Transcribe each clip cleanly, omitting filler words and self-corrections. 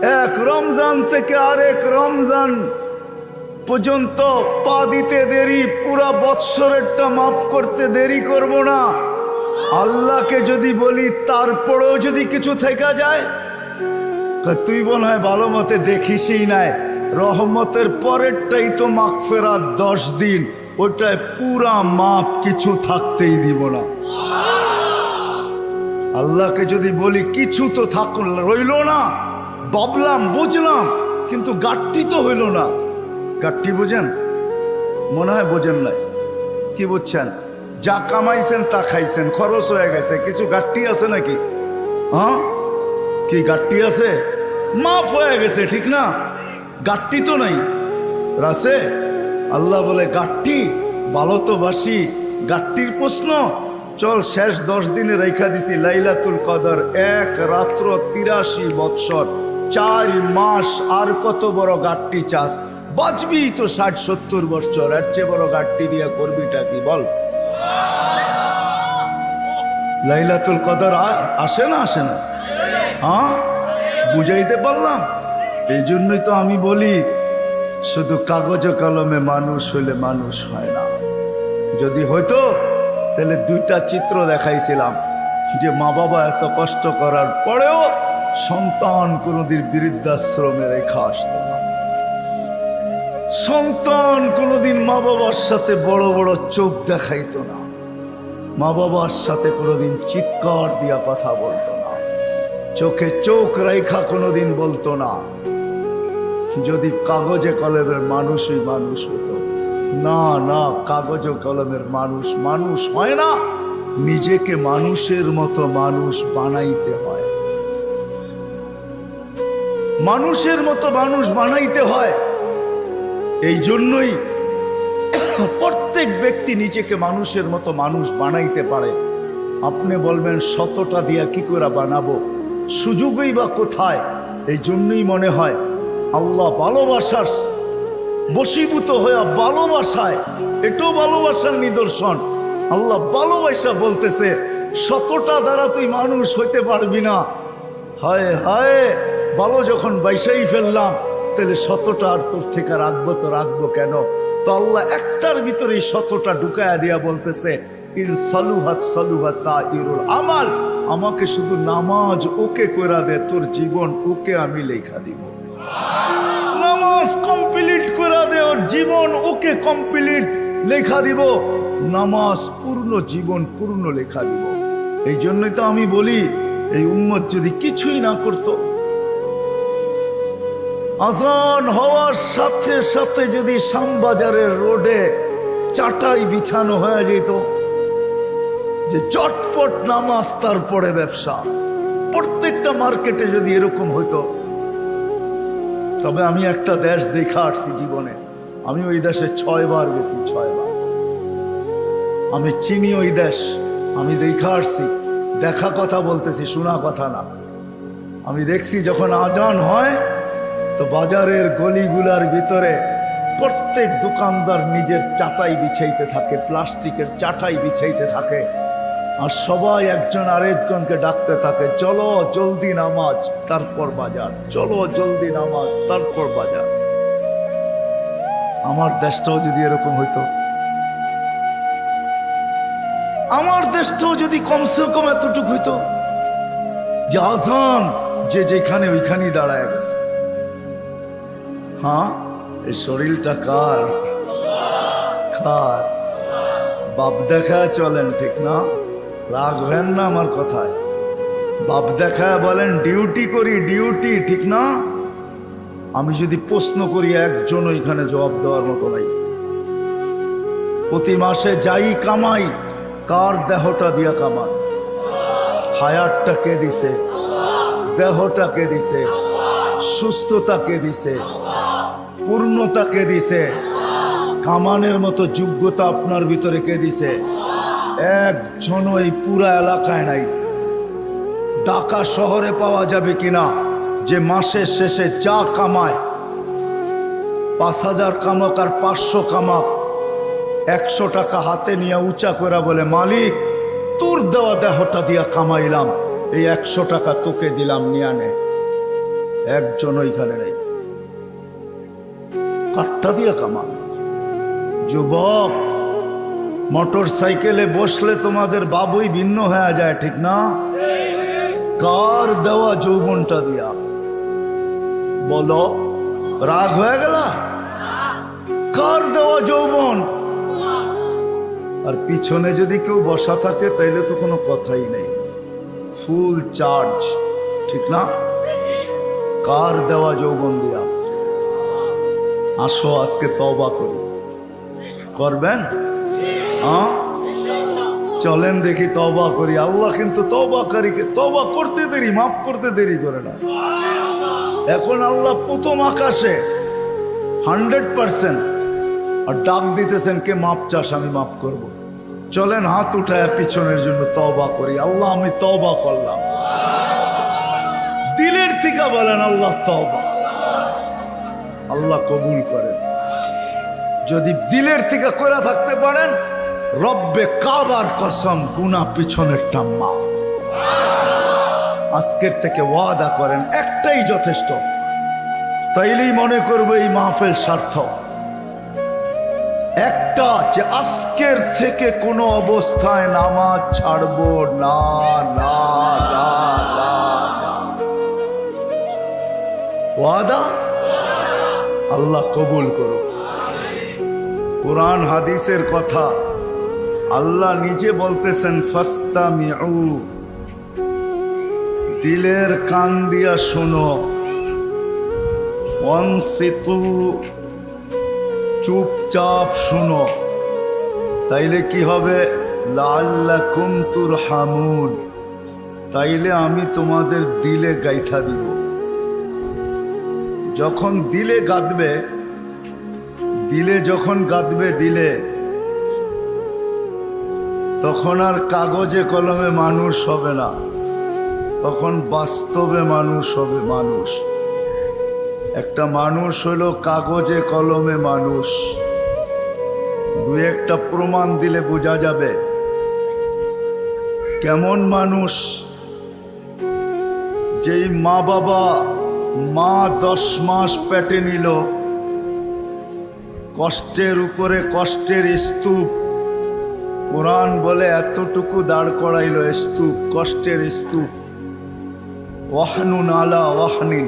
এক রমজান থেকে আরেক রমজান পর্যন্ত পা দিতে দেরি, পুরা বৎসরেরটা মাফ করতে দেরি করব না। আল্লাহকে যদি বলি তারপরেও যদি কিছু থেকে যায়, তুই মনে হয় ভালো মতে দেখিসই নাই, রহমতের পরেরটাই তো মাগফিরাত 10 দিন, ওটায় পুরা মাপ, কিছু থাকতেই দিব না। আল্লাহকে যদি বলি কিছু তো রইল না, ভাবলাম বুঝলাম, কিন্তু গাট্টি তো হইল না। গাট্টি বুঝেন? মনে হয় বোঝেন নাই। কি বুঝছেন? যা কামাইছেন তা খাইছেন, খরচ হয়ে গেছে, কিছু গাট্টি আছে নাকি? হ্যাঁ, কি গাট্টি আছে? মাফ হয়ে গেছে, ঠিক না? গাট্টি তো নাই, রাসে। আল্লাহ বলে গাট্টি, ভালো তো বাসি, গাট্টির প্রশ্ন চল শেষ 10 দিনে রেখা দিছি লাইলাতুল কদর, 1 রাত্র 83 বৎসর, 4 মাস, আর কত বড় গাট্টি চাস? বাঁচবি তো 60-70 বৎসর, এর চেয়ে বড় গাট্টি দিয়া করবিটা কি বল? লাইলাতুল কদর আসে না, আসে না? হ্যাঁ, বুঝাইতে পারলাম? এই জন্যই তো আমি বলি, শুধু কাগজ কলমে মানুষ হইলে মানুষ হয় না। যদি হইতো তাহলে 2টা চিত্র দেখাইছিলাম, যে মা বাবা এত কষ্ট করার পরেও সন্তান কোনোদিন বৃদ্ধাশ্রমে রেখা আসতো না। সন্তান কোনোদিন মা বাবার সাথে বড় বড় চোখ দেখাইতো না, মা বাবার সাথে কোনোদিন চিৎকার দিয়া কথা বলতো না, চোখে চোখ রেখা কোনোদিন বলতো না। যদি কাগজে কলমের মানুষই মানুষ হতো। না না, কাগজ কলমের মানুষ মানুষ হয় না, নিজেকে মানুষের মতো মানুষ বানাইতে হয়। মানুষের মতো মানুষ বানাইতে হয়। এই জন্যই প্রত্যেক ব্যক্তি নিজেকে মানুষের মতো মানুষ বানাইতে পারে। আপনি বলবেন 100টা দিয়া কি করে বানাবো, সুযোগই বা কোথায়? এই জন্যই মনে হয় আল্লাহ ভালোবাসার বশীভূত হয়ে ভালোবাসায়, এটাও ভালোবাসার নিদর্শন। আল্লাহ ভালোবাসা বলতেছে 100টা দ্বারা তুই মানুষ হইতে পারবি না। হায় হায়, ভালো যখন বাইসাই ফেললাম, তাহলে 100টা আর তোর থেকে রাখবো তো রাখবো কেন? তো আল্লাহ একটার ভিতরে 100টা ঢুকায়া দিয়া বলতেছে ইন সালুহাত সালুহা সাইরুল আমাল, আমাকে শুধু নামাজ ওকে কইরা দে, তোর জীবন ওকে আমি লেখা দিব। নামাজ কমপ্লিট করে দে, ওর জীবন ওকে কমপ্লিট লেখা দিব। নামাজ পূর্ণ, জীবন পূর্ণ লেখা দিব। এই জন্যই তো আমি বলি, এই উম্মত যদি কিছুই না করত, আজান হওয়ার সাথে সাথে যদি শ্যামবাজারের রোডে চাটাই বিছানো হয়ে যেত, যে চটপট নামাজ তারপরে ব্যবসা, প্রত্যেকটা মার্কেটে যদি এরকম হইতো। তবে আমি একটা দেশ দেখা আসছি জীবনে, আমি ওই দেশে 6 বার গেছি, 6 বার। আমি চিনি ওই দেশ, আমি দেখা আসছি, দেখা কথা বলতেছি, শোনা কথা না। আমি দেখছি যখন আজান হয় তো বাজারের গলিগুলার ভিতরে প্রত্যেক দোকানদার নিজের চাটাই বিছাইতে থাকে, প্লাস্টিকের চাটাই বিছাইতে থাকে, আর সবাই একজন আরেকজনকে ডাকতে থাকে, চলো জলদি নামাজ তারপর বাজার, চলো জলদি নামাজ তারপর বাজার। আমার দেশটাও যদি এরকম হইতো, আমার দেশটাও যদি কমসে কম এতটুকু হইতো যে আজান যে যেখানে ওইখানেই দাঁড়ায় গেছে। হ্যাঁ, এই শরীরটা কার? কার? বাপ দেখা চলেন, ঠিক না? রাগ হেন না আমার কথায়। বাপ দেখা বলেন ডিউটি করি, ডিউটি, ঠিক না? আমি যদি প্রশ্ন করি, একজন ওইখানে জবাব দেওয়ার মতো নাই। প্রতি মাসে যাই কামাই, কার দেহটা দিয়া কামান? হায়াতটা কে দিছে? দেহটা কে দিছে? সুস্থতা কে দিছে? পূর্ণতা কে দিছে? কামানের মতো যোগ্যতা আপনার ভিতরে কে দিছে? একজনও এই পুরা এলাকায় নাই। ঢাকা শহরে পাওয়া যাবে কিনা যে মাসের শেষে যা কামায়, 5000 কামাক আর 500 কামাক, 100 টাকা হাতে নিয়ে উঁচা করে বলে, মালিক তোর দেওয়া দেহটা দিয়া কামাইলাম, এই 100 টাকা তোকে দিলাম, নিয়ে নে। একজন ওইখানে নেই। কাঠটা দিয়ে কামান। যুবক, মোটর সাইকেলে বসলে তোমাদের বাবুই ভিন্ন হয়ে যায়, ঠিক না? কার দেওয়া যৌবনটা দিয়া? বলো, রাগ হয়ে গেল? কার দেওয়া যৌবন? আর পিছনে যদি কেউ বসা থাকে তাইলে তো কোনো কথাই নেই, ফুল চার্জ, ঠিক না? কার দেওয়া যৌবন দিয়া? আসো আজকে তওবা করি। করবেন? হ্যাঁ, চলেন দেখি তওবা করি। আল্লাহ কিন্তু তওবাকারীকে তওবা করতে দেরি, মাফ করতে দেরি করে না। এখন আল্লাহ প্রথম আকাশে 100% আর ডাক দিতেছেন, কে মাপ চাস, আমি মাফ করব। চলেন হাত উঠায় পিছনের জন্য তওবা করি। আল্লাহ আমি তওবা করলাম। দিলের থেকে বলেন আল্লাহ তওবা। আল্লাহ কবুল করেন। যদি দিলের থেকে করে থাকতে পারেন, রব্বে কাবার কসম, গুনাহ পিছনেরটা মাফ। আজকের থেকে ওয়াদা করেন, একটাই যথেষ্ট। তাইলেই মনে করবো এই মাহফিল সার্থক। একটা, যে আজকের থেকে কোনো অবস্থায় নামাজ ছাড়বো না, না, না, না, না। ওয়াদা? আল্লাহ কবুল করো। কুরআন হাদিসের কথা আল্লাহ নিজে বলতেছেন, ফাস্তামিউ, দিলের কান দিয়া শোনো, ওয়ানসিতু, চুপচাপ শোনো। তাইলে কি হবে? লাআল্লাকুম তুরহামুন, তাইলে আমি তোমাদের দিলে গাইথা দিব। যখন দিলে গাঁদবে, দিলে যখন গাঁদবে দিলে, তখন আর কাগজে কলমে মানুষ হবে না, তখন বাস্তবে মানুষ হবে। মানুষ, একটা মানুষ হলো কাগজে কলমে মানুষ। দু একটা প্রমাণ দিলে বোঝা যাবে কেমন মানুষ। যেই মা বাবা, মা 10 মাস পেটে নিল, কষ্টের উপরে কষ্টের স্তূপ, কোরআন বলে এতটুকু দাঁড় করাইল স্তূপ, কষ্টের স্তূপ। ওয়াহনুন আলা ওয়াহনিন,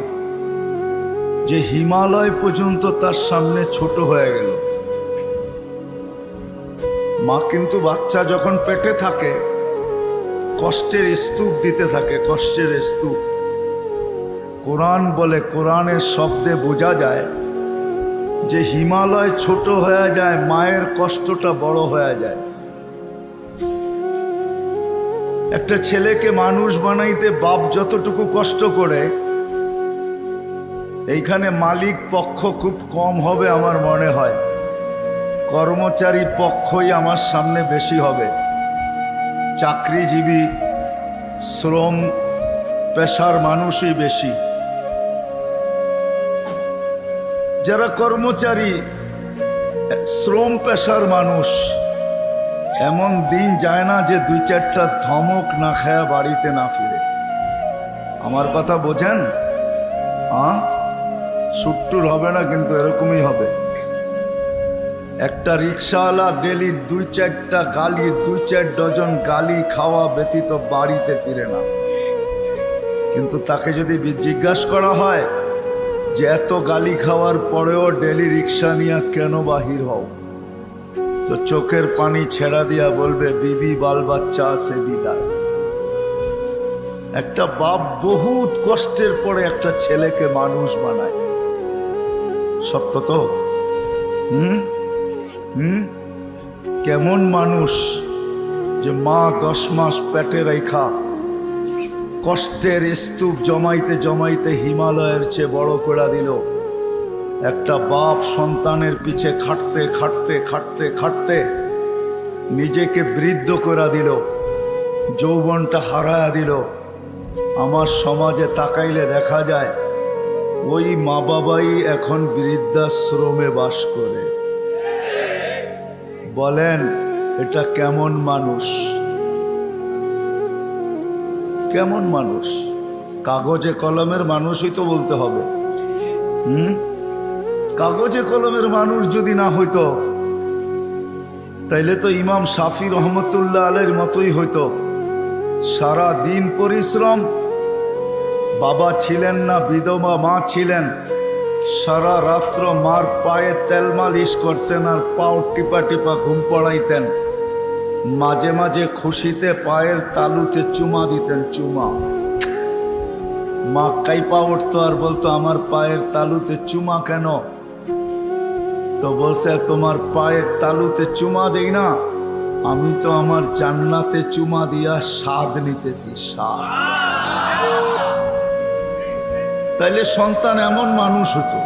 যে হিমালয় পর্যন্ত তার সামনে ছোট হয়ে গেল। মা কিন্তু বাচ্চা যখন পেটে থাকে কষ্টের স্তূপ দিতে থাকে, কষ্টের স্তূপ। কোরআন বলে, কোরআনের শব্দে বোঝা যায় যে হিমালয় ছোট হয়ে যায়, মায়ের কষ্টটা বড় হয়ে যায়। একটা ছেলেকে মানুষ বানাইতে বাপ যতটুকু কষ্ট করে, এইখানে মালিক পক্ষ খুব কম হবে আমার মনে হয়, কর্মচারী পক্ষই আমার সামনে বেশি হবে। চাকরিজীবী, শ্রম পেশার মানুষই বেশি। যারা কর্মচারী, শ্রম পেশার মানুষ, এমন দিন যায় না যে 2-4টা ধমক না খায়া বাড়িতে না ফিরে। আমার কথা বোঝেন? হ্যাঁ, সুট্টুর হবে না কিন্তু এরকমই হবে। একটা রিক্সাওয়ালা ডেলি 2-4টা গালি, 2-4 ডজন গালি খাওয়া ব্যতীত বাড়িতে ফিরে না। কিন্তু তাকে যদি জিজ্ঞাসা করা হয় যে এত গালি খাওয়ার পরেও ডেলি রিক্সা নিয়ে কেন বাহির হও, তো চোখের পানি ছেড়া দিয়া বলবে, বিবি বাল বাচ্চা আছে বিদায়। একটা বাপ বহুত কষ্টের পরে একটা ছেলেকে মানুষ বানায়। সত্য তো? কেমন মানুষ যে মা 10 মাস পেটে রেখা কষ্টের স্তূপ জমাইতে জমাইতে হিমালয়ের চেয়ে বড় করে দিল। একটা বাপ সন্তানের পিছে খাটতে খাটতে খাটতে খাটতে নিজেকে বৃদ্ধ করে দিল, যৌবনটা হারায়া দিল। আমার সমাজে তাকাইলে দেখা যায় ওই মা বাবাই এখন বৃদ্ধাশ্রমে বাস করে। বলেন এটা কেমন মানুষ? কেমন মানুষ? কাগজে কলমের মানুষই তো বলতে হবে। কাগজে কলমের মানুষ যদি না হইতো তাইলে তো ইমাম শাফি রহমতুল্লাহ আলাইহির মতোই হইতো। সারা দিন পরিশ্রম, বাবা ছিলেন না, বিধবা মা ছিলেন, সারা রাত্র মার পায়ে তেল মালিশ করতেন আর পাও টিপা টিপা ঘুম পড়াইতেন। মাঝে মাঝে খুশিতে পায়ের তালুতে চুমা দিতেন, চুমা। মা কাইপা উঠতো আর বলতো আমার পায়ের তালুতে চুমা কেন? তো বলছে তোমার পায়ের তালুতে চুমা দেই না, আমি তো আমার জান্নাতে চুমা দিয়া স্বাদ নিতেছি, স্বাদ। তাইলে সন্তান এমন মানুষ হতো।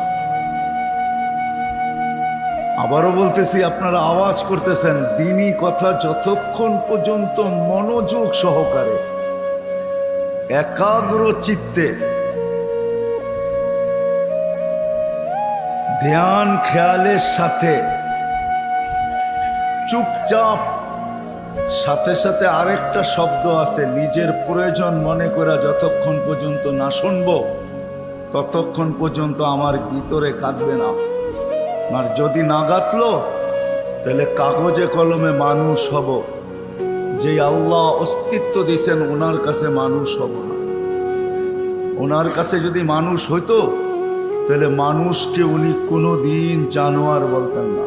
আবারও বলতেছি, আপনারা আওয়াজ করতেছেন, দ্বীনি কথা যতক্ষণ পর্যন্ত মনোযোগ সহকারে একাগ্র চিত্তে ধ্যান খেয়ালের সাথে চুপচাপ, সাথে সাথে আরেকটা শব্দ আছে, নিজের প্রয়োজন মনে করা যতক্ষণ পর্যন্ত না শুনবো ততক্ষণ পর্যন্ত আমার ভিতরে কাঁদবে না। আর যদি না গাতলো তাহলে কাগজে কলমে মানুষ হব, যে আল্লাহ অস্তিত্ব দিয়েছেন ওনার কাছে মানুষ হব না। ওনার কাছে যদি মানুষ হইতো তাহলে মানুষকে উনি কোনোদিন জানোয়ার বলতেন না,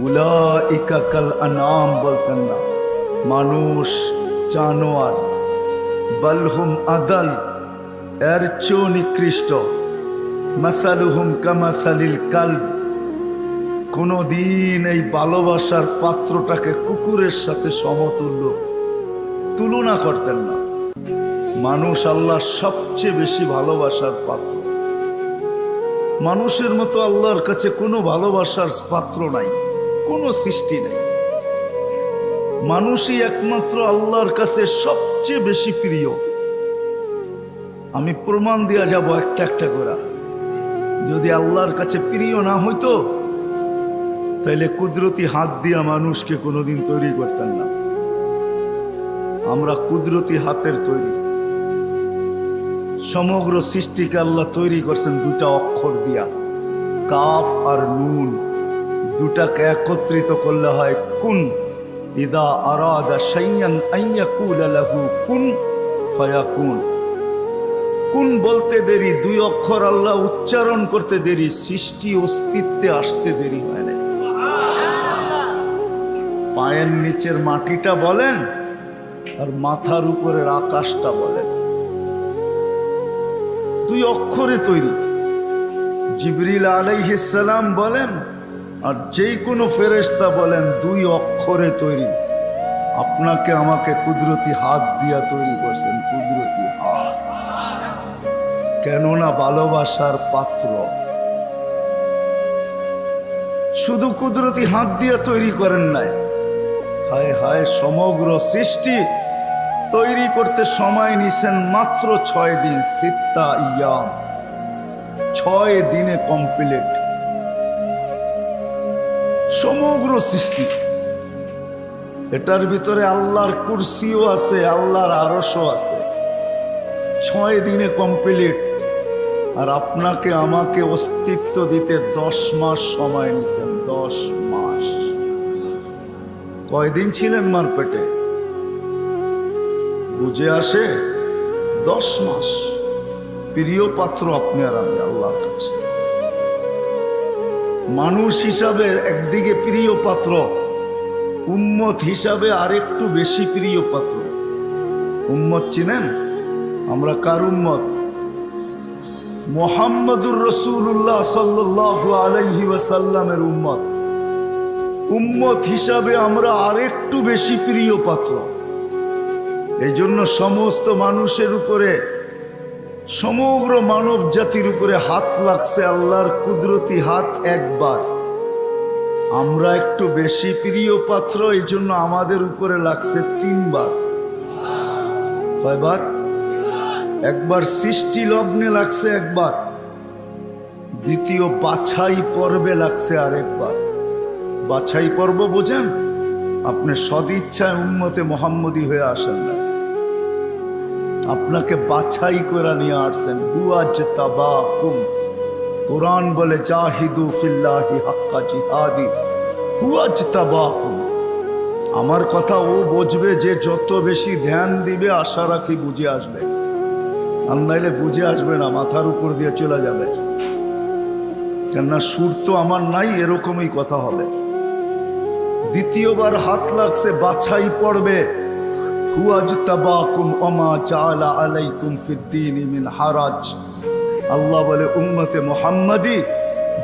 উলাইকা কাল আনআম বলতেন না। মানুষ জানোয়ার, বালহুম আদাল, এর চেয়েও নিকৃষ্ট। মাসালুহুম কামাসালিল কালব, কোনোদিন এই ভালোবাসার পাত্রটাকে কুকুরের সাথে সমতুল্য তুলনা করতেন না। মানুষ আল্লাহর সবচেয়ে বেশি ভালোবাসার পাত্র। মানুষের মতো আল্লাহর কাছে কোনো ভালোবাসার পাত্র নাই, কোনো সৃষ্টি নেই। মানুষই একমাত্র আল্লাহর কাছে সবচেয়ে বেশি প্রিয়। আমি প্রমাণ দিয়া যাব একটা একটা করে। যদি আল্লাহর কাছে প্রিয় না হইতো তাইলে কুদরতি হাত দিয়া মানুষকে কোনোদিন তৈরি করতেন না। আমরা কুদরতি হাতের তৈরি। সমগ্র সৃষ্টিকে আল্লাহ তৈরি করছেন দুটা অক্ষর দিয়া, কাফ আর নুন। দুটাকে একত্রিত করলে হয় কুন। ইদা আরাদা শাইয়ান আন ইয়াকুলা লাহু কুন ফায়াকুন। কুন বলতে দেরি, দুই অক্ষর আল্লাহ উচ্চারণ করতে দেরি, সৃষ্টি অস্তিত্বে আসতে দেরি হয় না। পায়ের নিচের মাটিটা বলেন আর মাথার উপরের আকাশটা বলেন, দুই অক্ষরে তৈরি। জিবরিল আলাইহিস সালাম বলেন আর যেই কোনো ফেরেশতা বলেন, দুই অক্ষরে তৈরি। আপনাকে আমাকে কুদরতি হাত দিয়া তৈরি করছেন, কুদরতি হাত। কেননা ভালোবাসার পাত্র। শুধু কুদরতি হাত দিয়া তৈরি করেন নাই, হায় হায় সমগ্র সৃষ্টি তৈরি করতে সময় নিছেন মাত্র 6 দিন। সিত্তা ইয়াম, 6 দিনে কমপ্লিট সমগ্র সৃষ্টি। এটার ভিতরে আল্লাহর কুরসিও আছে, আল্লাহর আরশও আছে। 6 দিনে কমপ্লিট। আর আপনাকে আমাকে অস্তিত্ব দিতে 10 মাস সময় নিছেন, 10 মাস। কয়দিন ছিলেন মার পেটে? বুঝে আসে? 10 মাস। প্রিয় পাত্র আপনি আর আমি আল্লাহর কাছে। মানুষ হিসাবে একদিকে প্রিয় পাত্র, উম্মত হিসাবে আরেকটু বেশি প্রিয় পাত্র। উম্মত চিনেন? আমরা কার উম্মত? মুহাম্মদুর রাসূলুল্লাহ সাল্লাল্লাহু আলাইহি ওয়াসাল্লামের উম্মত। উম্মত হিসাবে আমরা আরেকটু বেশি প্রিয় পাত্র। এই জন্য সমস্ত মানুষের উপরে, সমগ্র মানব জাতির উপরে হাত লাগছে আল্লাহর কুদরতি হাত একবার। আমরা একটু বেশি প্রিয় পাত্র, এই জন্য আমাদের উপরে লাগছে 3 বার। কয়বার? একবার সৃষ্টি লগ্নে লাগছে একবার, দ্বিতীয় বাছাই পর্বে লাগছে আরেকবার। বাছাই পর্ব বোঝেন? আপনি সদিচ্ছায় উম্মতে মুহাম্মদী হয়ে আসেন না, আপনাকে বাছাই করে নিয়ে আসছেন। হুয়াজতাবাকুম, কোরআন বলে জাহিদু ফিল্লাহি হাক্কা জিহাদি, হুয়াজতাবাকুম। আমার কথা ও বুঝবে যে যত বেশি ধ্যান দিবে, আশা রাখি বুঝে আসবে, আর নাইলে বুঝে আসবে না, মাথার উপর দিয়ে চলে যাবে। কেননা সুর তো আমার নাই, এরকমই কথা হবে। দ্বিতীয়বার হাত লাগছে, বাছাই পড়বে। হুয়াজতাবাকুম ওমা জাআলা আলাইকুম ফিদ্দীনি মিন হারাজ। আল্লাহ বলে উম্মতে মুহাম্মাদি,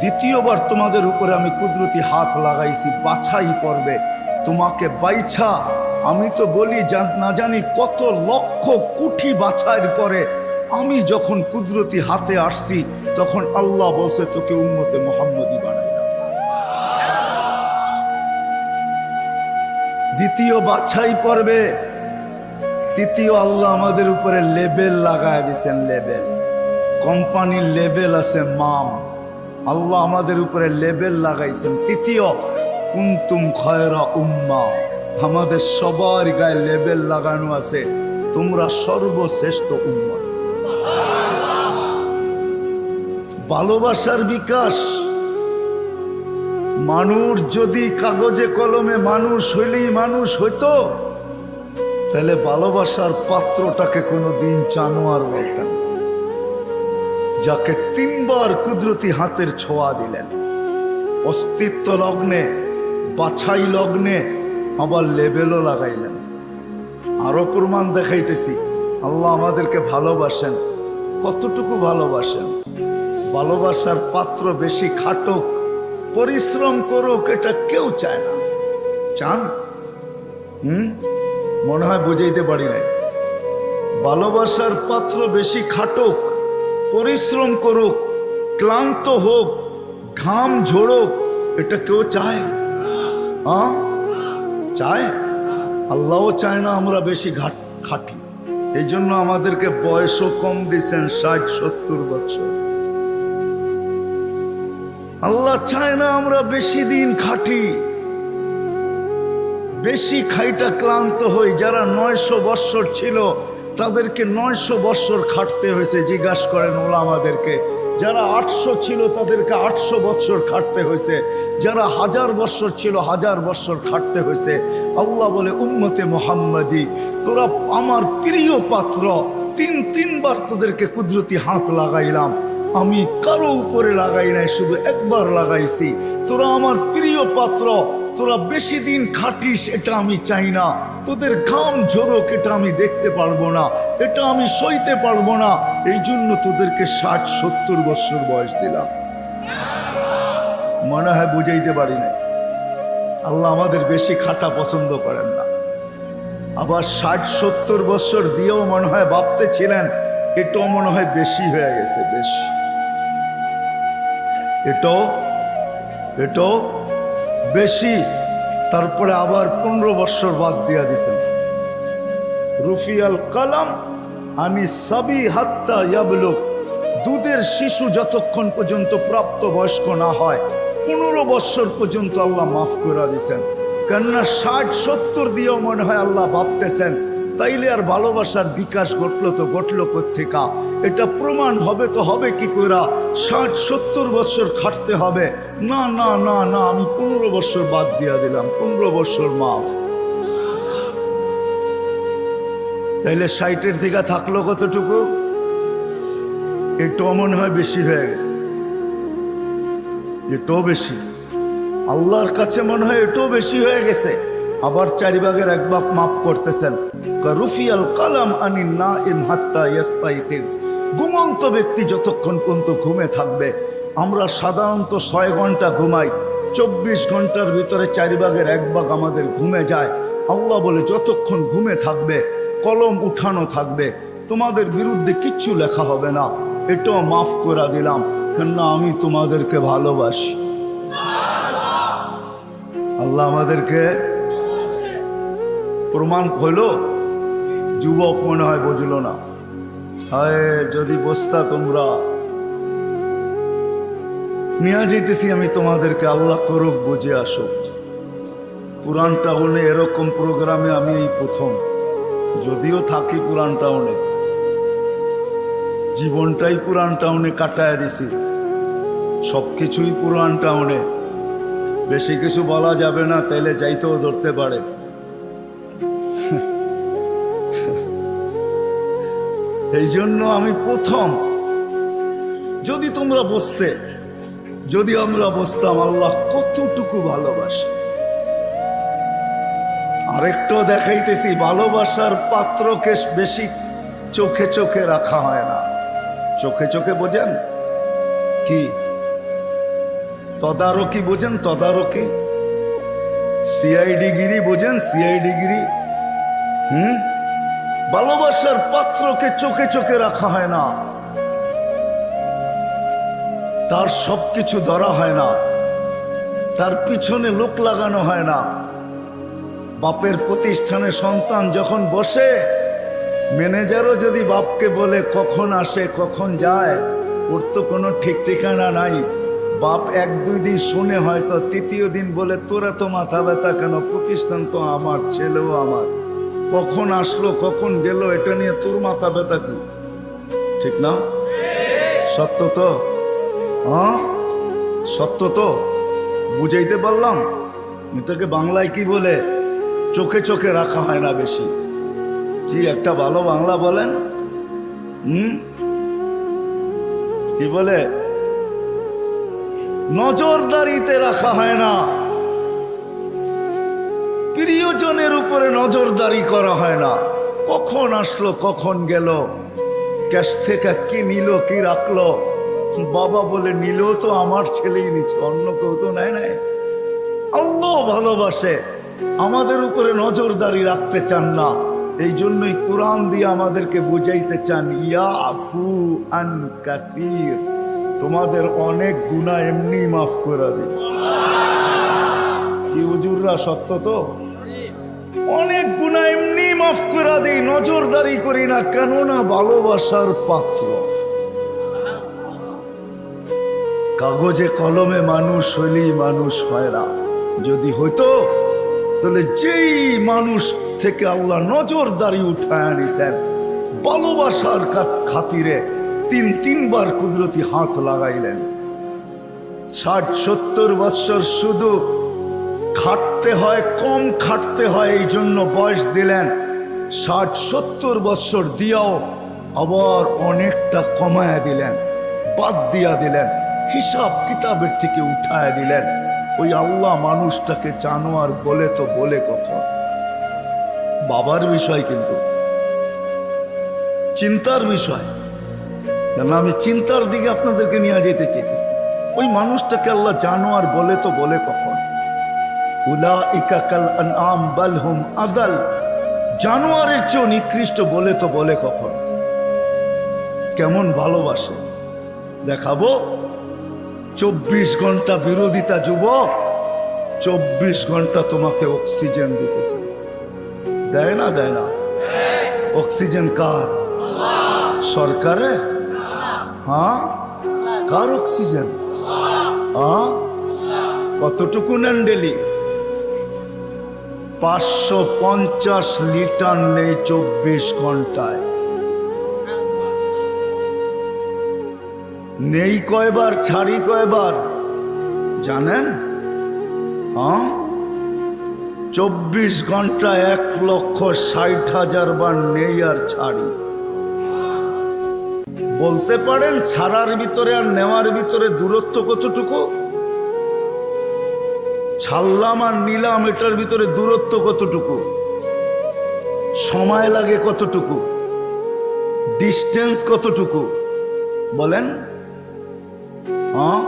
দ্বিতীয়বার তোমাদের উপরে আমি কুদরতি হাত লাগাইছি, বাছাই পড়বে। তোমাকে বাইছা, আমি তো বলি না জানি কত লক্ষ কোটি বাছাইয়ের পরে আমি যখন কুদরতি হাতে আসছি, তখন আল্লাহ বলছে তোকে উম্মতে মুহাম্মাদি বানাইলাম। দ্বিতীয় বাছাই পড়বে। তৃতীয় আল্লাহ আমাদের উপরে লেবেল লাগায় দিয়েছেন, লেবেল। কোম্পানির লেবেল আছে মাম, আল্লাহ আমাদের উপরে লেবেল লাগাইছেন। তৃতীয় কুনতুম খায়রা উম্মা, আমাদের সবার গায়ে লেবেল লাগানো আছে, তোমরা সর্বশ্রেষ্ঠ উম্মত। ভালোবাসার বিকাশ। মানুষ যদি কাগজে কলমে মানুষ হইলেই মানুষ হইতো, তাহলে ভালোবাসার পাত্রটাকে কোনোদিন জানোয়ার বলতেন, যাকে তিনবার কুদরতি হাতের ছোঁয়া দিলেন, অস্তিত্ব লগ্নে, বাছাই লগ্নে, আবার লেবেলও লাগাইলেন। আরো প্রমাণ দেখাইতেছি আল্লাহ আমাদেরকে ভালোবাসেন। কতটুকু ভালোবাসেন? ভালোবাসার পাত্র বেশি খাটুক, পরিশ্রম করুক, এটা কেউ চায় না। চান? মনে হয় বুঝাইতে পারি নাই। ভালোবাসার পাত্র বেশি খাটুক, পরিশ্রম করুক, ক্লান্ত হোক, ঘাম ঝোড়ুক, এটা কেউ চায়? হ্যাঁ, চায়? আল্লাহও চায় না আমরা বেশি খাটি। এই জন্য আমাদেরকে বয়সও কম দিচ্ছেন, 60-70 বছর। আল্লাহ চায় না আমরা বেশি দিন খাটি, বেশি খাইটা ক্লান্ত হই। যারা 900 বৎসর ছিল তাদেরকে 900 বৎসর খাটতে হয়েছে। জিজ্ঞাসা করেন ওলামাদেরকে। যারা 800 ছিল তাদেরকে 800 বৎসর খাটতে হয়েছে। যারা 1000 বৎসর ছিল 1000 বৎসর খাটতে হয়েছে। আল্লাহ বলে উম্মতে মুহাম্মাদি, তোরা আমার প্রিয় পাত্র, তিনবার তোদেরকে কুদরতি হাত লাগাইলাম, আমি কারো উপরে লাগাই নাই, শুধু একবার লাগাইছি। তোরা আমার প্রিয় পাত্র, তোরা বেশি দিন খাটিস এটা আমি চাই না, তোদের ঘাম ঝরোক এটা আমি দেখতে পারবো না, এটা আমি সইতে পারবো না। এই জন্য তোদেরকে 60-70 বছর বয়স দিলাম। মনে হয় বুঝাইতে পারি না। আল্লাহ আমাদের বেশি খাটা পছন্দ করেন না। আবার 60-70 বছর দিয়েও মনে হয় ভাবতে ছিলেন এটাও মনে হয় বেশি হয়ে গেছে, বেশি। এটাও বেশি। তারপরে আবার 15 বছর বাদ দিয়া দিছেন। রুফিয়াল কালাম আমি সাবি হাত্তা ইয়াবলুগ, দুধের শিশু যতক্ষণ পর্যন্ত প্রাপ্ত বয়স্ক না হয় 15 বছর পর্যন্ত আল্লাহ মাফ করে দিয়েছেন। কেননা 60-70 দিয়েও মনে হয় আল্লাহ ভাবতেছেন তাইলে আর ভালোবাসার বিকাশ ঘটলো তো ঘটলো কোত্থেকা? এটা প্রমাণ হবে তো হবে কি কইরা? 60-70 বছর খাটতে হবে না, না না না, আমি 15 বছর বাদ দিয়া দিলাম, 15 বছর মাফ। তাইলে 60-এর থেকে থাকলো কতটুকু? এটাও মনে হয় বেশি হয়ে গেছে, এটাও বেশি। আল্লাহর কাছে মনে হয় এটাও বেশি হয়ে গেছে। আবার 4 ভাগের 1 ভাগ মাফ করতেছেন। রুফিয়াল কালাম আনিন নাইম হাত্তা ইয়াস্তাইকিন, ঘুমন্ত ব্যক্তি যতক্ষণ পর্যন্ত ঘুমে থাকবে। আমরা সাধারণত 6 ঘন্টা ঘুমাই, 24 ঘন্টার ভিতরে 4 ভাগের 1 ভাগ আমাদের ঘুমে যায়। আল্লাহ বলে যতক্ষণ ঘুমে থাকবে কলম উঠানো থাকবে, তোমাদের বিরুদ্ধে কিচ্ছু লেখা হবে না, এটাও মাফ করে দিলাম, কেননা আমি তোমাদেরকে ভালোবাসি। আল্লাহ আমাদেরকে প্রমাণ হইল। যুবক মনে হয় বুঝল না। হায় যদি বসতা তোমরা, নিয়ে যেতেছি আমি তোমাদেরকে, আল্লাহ করুক বুঝে আসুক। পুরান টাউনে এরকম প্রোগ্রামে আমি এই প্রথম, যদিও থাকি পুরান টাউনে, জীবনটাই পুরান টাউনে কাটায় দিছি, সবকিছুই পুরান টাউনে। বেশি কিছু বলা যাবে না, তাইলে যাইতেও ধরতে পারে। এই জন্য আমি প্রথম, যদি তোমরা বসতে, যদি আমরা বসতাম আল্লাহ কতটুকু ভালোবাসে। আরেকটাও দেখাইতেছি, ভালোবাসার পাত্রকে বেশি চোখে চোখে রাখা হয় না। চোখে চোখে বোঝেন কি? তদারকি বোঝেন? তদারকি, সিআইডিগিরি বোঝেন? সিআইডিগিরি। ভালোবাসার পাত্রকে চোখে চোখে রাখা হয় না, তার সবকিছু ধরা হয় না, তার পিছনে লোক লাগানো হয় না। বাপের প্রতিষ্ঠানে সন্তান যখন বসে, ম্যানেজারও যদি বাপকে বলে কখন আসে কখন যায়, ওর তো কোনো ঠিক ঠিকানা নাই। বাপ 1-2 দিন শুনে, হয়তো তৃতীয় দিন বলে তোরা তো মাথা ব্যথা কেন, প্রতিষ্ঠান তো আমার, ছেলেও আমার, কখন আসলো কখন গেল এটা নিয়ে তোর মাথা ব্যথা কি? ঠিক না? সত্য তো? হ্যাঁ সত্য তো? বুঝাইতে পারলাম? এটাকে বাংলায় কি বলে? চোখে চোখে রাখা হয় না বেশি। কি একটা ভালো বাংলা বলেন? কি বলে? নজরদারিতে রাখা হয় না, প্রিয়জনের উপরে নজরদারি করা হয় না। কখন আসলো কখন গেল, ক্যাশ থেকে কি নিল কি রাখলো, বাবা বলে নিল তো আমার ছেলেই নিচ্ছে, অন্য কেউ তো নেয় নাই। আল্লাহ ভালোবাসে, আমাদের উপরে নজরদারি রাখতে চান না। এই জন্যই কোরআন দিয়ে আমাদেরকে বুঝাইতে চান, ইয়াফু আন কাসীর, তোমাদের অনেক গুনাহ এমনি মাফ করে দিন। কি হুজুররা, সত্য তো? অনেক গুনাহ এমনি মাফ করে দেই, নজরদারি করি না, কেননা ভালোবাসার পাত্র। কাগজে কলমে মানুষ হইলেই মানুষ হয় না। যদি হইতো তাহলে যেই মানুষ থেকে আল্লাহ নজরদারি উঠায় আনিছেন, ভালোবাসার খাতিরে 3-3 বার কুদরতি হাত লাগাইলেন। 60-70 বৎসর শুধু খাটতে হয়, কম খাটতে হয়, এই জন্য বয়স দিলেন। 60-70 বৎসর দিয়াও আবার অনেকটা কমায়া দিলেন, বাদ দিয়া দিলেন, হিসাব কিতাবের থেকে উঠায় দিলেন। ওই আল্লাহ মানুষটাকে জানোয়ার বলে তো বলে কখন? বাবার বিষয়, কিন্তু চিন্তার বিষয়। কেন আমি চিন্তার দিকে আপনাদেরকে নিয়ে যেতে চেয়েছি। ওই মানুষটাকে আল্লাহ জানোয়ার বলে তো বলে কখন? উলাইকা কাল আনআম বাল হুম আদাল, জানোয়ারের চেয়ে নিকৃষ্ট বলে তো বলে কখন? কেমন ভালোবাসে দেখাবো। 24 ঘন্টা বিরোধিতা যুবক, 24 ঘন্টা তোমাকে অক্সিজেন দিতেছে। দেয় না? দেয় না? অক্সিজেন কার? সরকারের? হ্যাঁ, কার অক্সিজেন? হ্যাঁ, কতটুকু নেন ডেলি? 550 লিটার নেই 24 ঘন্টায়। নেই কয়বার, ছাড়ি কয়বার জানেন? হ্যাঁ, 24 ঘন্টায় 1,60,000 বার নেই আর ছাড়ি। বলতে পারেন ছাড়ার ভিতরে আর নেওয়ার ভিতরে দূরত্ব কতটুকু? ছাড়লাম আর নিলাম, এটার ভিতরে দূরত্ব কতটুকু? সময় লাগে কতটুকু? ডিস্টেন্স কতটুকু? বলেন। হ্যাঁ,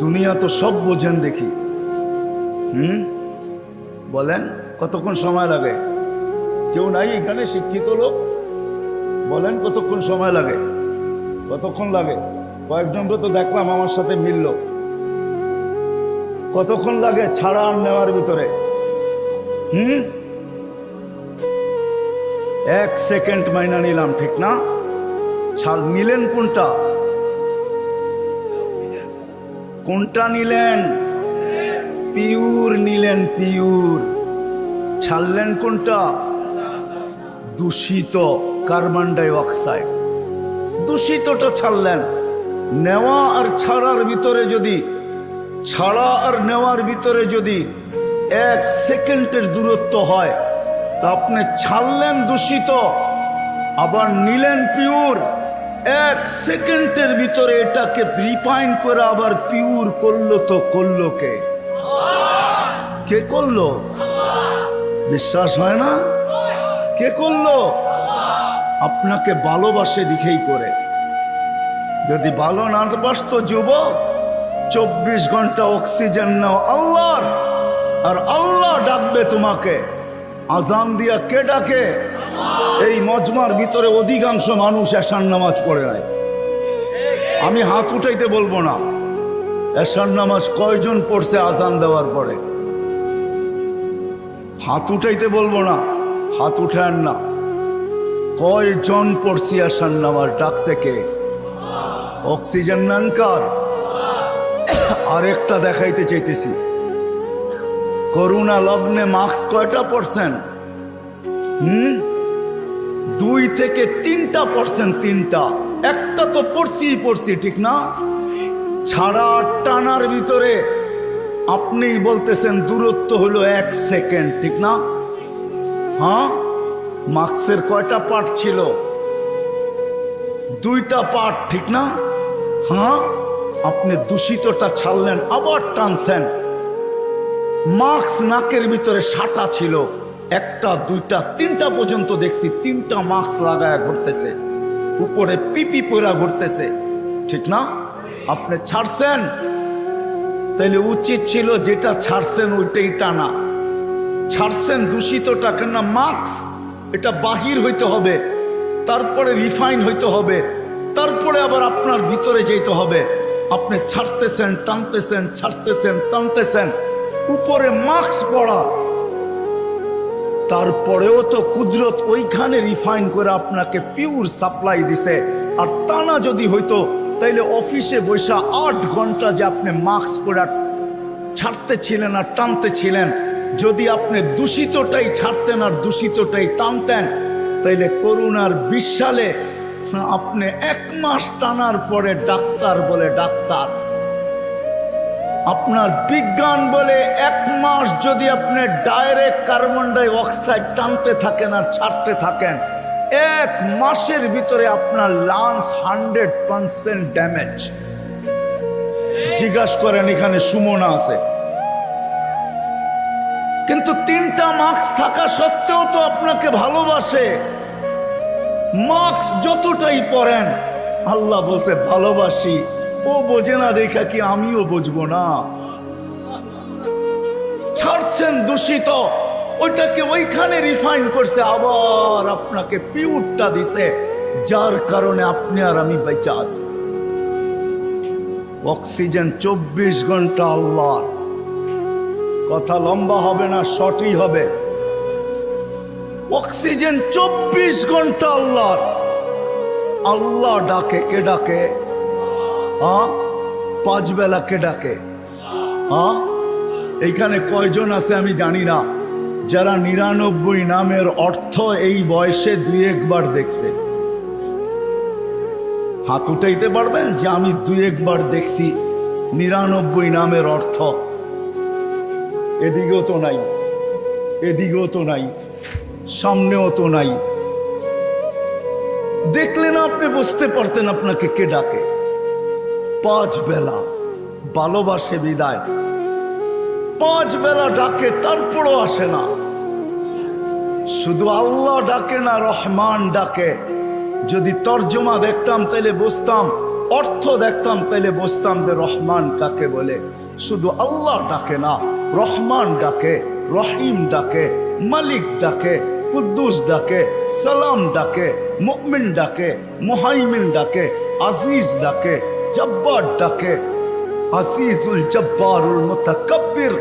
দুনিয়া তো সব বোঝেন দেখি। বলেন কতক্ষণ সময় লাগে? কেউ নাই এখানে শিক্ষিত লোক? বলেন কতক্ষণ সময় লাগে? কতক্ষণ লাগে? কয়েকজনকে তো দেখলাম আমার সাথে মিলল। কতক্ষণ লাগে ছাড়া আর নেওয়ার ভিতরে? 1 সেকেন্ড মাইনা নিলাম, ঠিক না? ছাড় নিলেন কোনটা? কোনটা নিলেন? পিওর নিলেন, পিওর। ছাড়লেন কোনটা? দূষিত। কার্বন ডাই অক্সাইড, দূষিতটা ছাড়লেন। নেওয়া আর ছাড়ার ভিতরে যদি, ছাড়া আর নেওয়ার ভিতরে যদি 1 সেকেন্ডের দূরত্ব হয়, তা আপনি ছাড়লেন দূষিত, আবার নিলেন পিওর। 1 সেকেন্ডের ভিতরে এটাকে রিফাইন করে আবার পিওর করলো, তো করলো কে? কে করলো? বিশ্বাস হয় না? কে করলো? আপনাকে ভালোবাসে দিকেই করে। যদি ভালো না বাসতো যুবক, 24 ঘন্টা অক্সিজেন নাও আল্লাহর, আর আল্লাহ ডাকবে তোমাকে। আজান দিয়া কে ডাকে? এই মজমার ভিতরে অধিকাংশ মানুষ এশার নামাজ পড়ে নাই। আমি হাত উঠাইতে বলবো না, এশার নামাজ কয়জন পড়ছে আজান দেওয়ার পরে? হাত উঠাইতে বলবো না, হাত উঠান না। কয়জন পড়ছি এশার নামাজ? ডাকছে কে? অক্সিজেন নেন কার? আরেকটা দেখাইতে চাইতেছি, করোনা লগ্নে মাস্ক কয়টা পড়ছেন? 2 থেকে 3% 3টা, একটা তো পড়ছি, ঠিক না? ছাড়া টানার ভিতরে আপনিই বলতেছেন দূরত্ব হলো 1 সেকেন্ড, ঠিক না? হ্যাঁ, মাস্কের কয়টা পার্ট ছিল? 2টা পার্ট, ঠিক না? হ্যাঁ, আপনি দূষিতটা ছাড়লেন, আবার টানছেন। মাস্ক নাকের ভিতরে 6টা ছিল, 1টা 2টা 3টা পর্যন্ত দেখছি 3টা মাস্ক লাগায় ঘুরতেছে, উপরে পিপি পরা ঘুরতেছে, ঠিক না? আপনি ছাড়ছেন, তাইলে উচিত ছিল যেটা ছাড়ছেন ওইটাই টানা। ছাড়ছেন দূষিতটা, কেন মাস্ক এটা বাহির হইতে হবে, তারপরে রিফাইন হইতে হবে, তারপরে আবার আপনার ভিতরে যেতে হবে। আপনি ছাড়তেছেন, টানতেছেন, ছাড়তেছেন, টানতেছেন, উপরে মাস্ক পড়া, তারপরেও তো কুদরত ওইখানে রিফাইন করে আপনাকে পিওর সাপ্লাই দিছে। আর টানা যদি হইতো, তাইলে অফিসে বসে 8 ঘন্টা যে আপনি মাস্ক পরে ছাড়তেছিলেন আর টানতেছিলেন, যদি আপনি দূষিতটাই ছাড়তেন আর দূষিতটাই টানতেন, তাইলে করোনার 20 সালে আপনি 1 মাস টানার পরে ডাক্তার বলে ডাক্তার, আপনার বিজ্ঞান বলে 1 মাস যদি আপনি ডাইরেক্ট কার্বন ডাই অক্সাইড টানতে থাকেন আর ছাড়তে থাকেন, 1 মাসের ভিতরে আপনার লাংস 100% ড্যামেজ। জিজ্ঞাসা করেন, এখানে সুমনা আছে, কিন্তু 3টা মাস্ক থাকা সত্ত্বেও তো আপনাকে ভালোবাসে। মাস্ক যতটাই পরেন, আল্লাহ বলছে ভালোবাসি। ও বোঝে না দেখা কি আমিও বুঝবো না? ছাড়ছেন দূষিত, ওইটাকে ওইখানে রিফাইন করছে, আবার আপনাকে পিওরটা দিছে, যার কারণে আপনি আর আমি বেঁচে আছি। অক্সিজেন 24 ঘন্টা আল্লাহ। কথা লম্বা হবে না, শর্টই হবে। অক্সিজেন 24 ঘন্টা আল্লাহ। আল্লাহ ডাকে, কে ডাকে? 5 বেলা কে ডাকে? এইখানে কয়জন আছে আমি জানি না, যারা 99 নামের অর্থ এই বয়সে 2-1 বার দেখছে? হাত উঠাইতে পারবেন যে আমি 2-1 বার দেখছি 99 নামের অর্থ? এদিকেও তো নাই, এদিকেও তো নাই, সামনেও তো নাই। দেখলে না আপনি বুঝতে পারতেন আপনাকে কে ডাকে। 5 বেলা ভালোবাসে বিদায়, 5 বেলা ডাকে, তারপরও আসে না। শুধু আল্লাহ ডাকে না, রহমান ডাকে। যদি তর্জমা দেখতাম তাইলে বুঝতাম, অর্থ দেখতাম তাইলে বুঝতাম যে রহমান কাকে বলে। শুধু আল্লাহ ডাকে না, রহমান ডাকে, রহিম ডাকে, মালিক ডাকে, কুদ্দুস ডাকে, সালাম ডাকে, মুমিন ডাকে, মুহাইমিন ডাকে, আজিজ ডাকে, জব্বার ডাকে। আজিজুল জব্বারুল মুতাকাব্বির,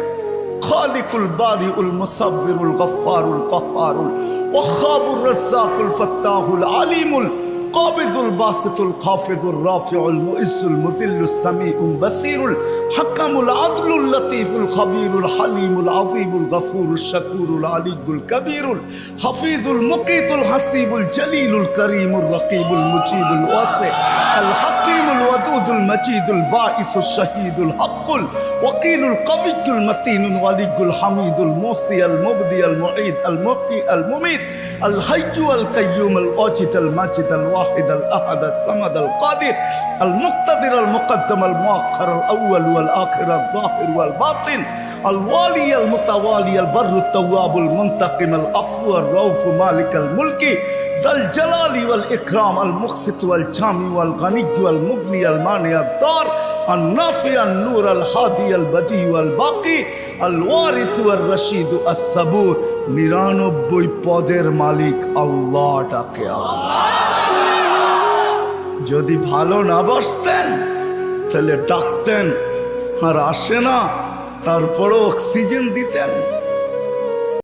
খালিকুল বারিউল মুসাব্বিরুল গফফারুল কহ্হারুল ওয়াহাবুর রাজ্জাকুল ফাত্তাহুল আলিমুল القابض الباسط الخافض الرافع المؤز المذل السميع البصير الحكم العدل اللطيف الخبير الحليم العظيم الغفور الشكور العلي الكبير الحفيظ المقيت الحسيب الجليل الكريم الرقيب المجيب الواسع الحكيم الودود المجيد الباعث الشهيد الحق الوكيل القوي المتين الولي الحميد الموصي المبدي المعيد المحيي المميت الحي القيوم الواجد الماجد الواحد الأحد الصمد القادر المقتدر المقدم المؤخر الأول والآخر الظاهر والباطن الوالي المتوالي البر التواب المنتقم العفو الرؤوف مالك الملك ذا الجلال والإكرام المقسط والجامع والغني والمغني المانع الضار النافع النور الهادي البديع والباقي الوارث والرشيد الصبور 99 পদের মালিক আল্লাহ ডাকে যদি ভালো না বাসতেন তাহলে ডাকতেন আর আসে না তারপরও অক্সিজেন দিতেন